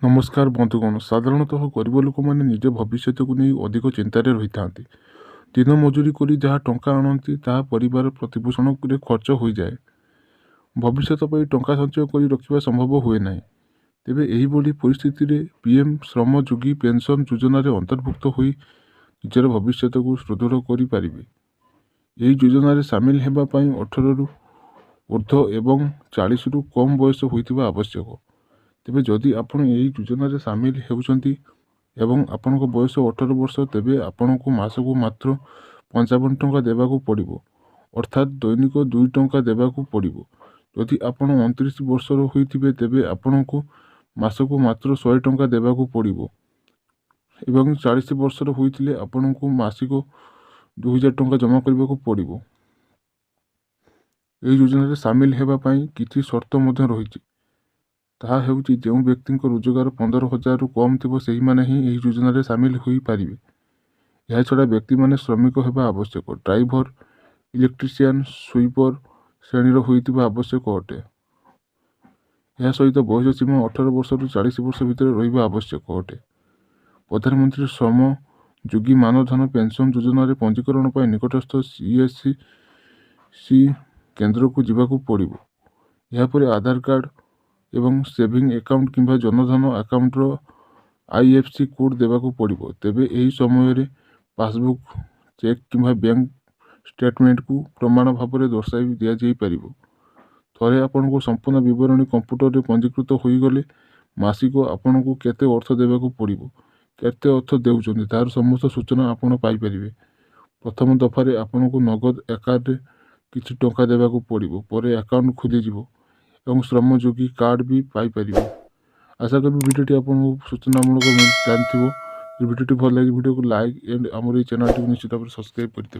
नमस्कार बंधुगण साधारणतः गरीब लोक मैंने निज भविष्य को नहीं अधिक चिंतार रही था। दिन मजूरी कर जहाँ टंका आणती ताहा परिवार प्रतिपोषण में खर्च हो जाए। भविष्य टंका संचय कर रखा संभव हुए ना। तेबे यही परिस्थिति रे पीएम श्रमयोगी पेंशन योजन अंतर्भुक्त हो निजर भविष्य को सुदृढ़ करें। यही योजन सामिल होगापी 18 रु ऊर्ध्व एवं 40 रु कम बयस होता आवश्यक। तेबे जदि आपण यही योजन सामिल होती एवं आपण बयस 18 वर्ष तेबे आपण को मासक मात्र 55 टंका देवाक पड़ो, अर्थात दैनिक 2 टंका देवाक पड़ो। जदि आपण 29 वर्षर होइथिबे तेबे आपण को मासक मात्र 100 टंका देवाक पड़ो एवं 40 वर्षर होइथिले आपण को मासिक 2000 टंका जमा करने पड़ो। यही योजन सामिल होगापी किसी शर्त रही ताहा हेउची जो व्यक्ति रोजगार 15,000 रु कम थी से ही योजन सामिल हो पारे। यह छड़ा व्यक्ति माने श्रमिक होगा आवश्यक, ड्राइवर इलेक्ट्रीशियन स्वीपर श्रेणी होता आवश्यक अटे। यह सहित बयस सीमा 18 वर्ष रु 40 वर्ष भितर रहा आवश्यक अटे। प्रधानमंत्री श्रम योगी मानधन पेंशन योजन पंजीकरण पर निकटस्थ CSC केन्द्र को जीवाक पड़ो। यापर आधार कार्ड एवं सेविंग अकाउंट किंबा जनधन अकाउंटर IFSC कोड देवाक पड़ो। तेबे यही समय पासबुक चेक किंबा बैंक स्टेटमेंट को प्रमाण भाव में दर्शाई दि जापर। थरे आपण को संपूर्ण विवरणी कंप्यूटर रे पंजीकृत हो गले मासिक आपण को केते अर्थ देवाक पड़ो, केते अर्थ देउछन्ती तार समस्त सूचना आपण पाइपर। प्रथम दफारे आपण को नगद आकार किछि टंका देवाक पड़ो, पर अकाउंट खुली जीवो एवं श्रमयोगी कार्ड भी पाइपर। आशा करी भिडियोटी आपको सूचनामूलक जानी। भिडियोटी भल लगे भिडियो को लाइक एंड आमर चैनल को निश्चित भाव सब्सक्राइब करदे।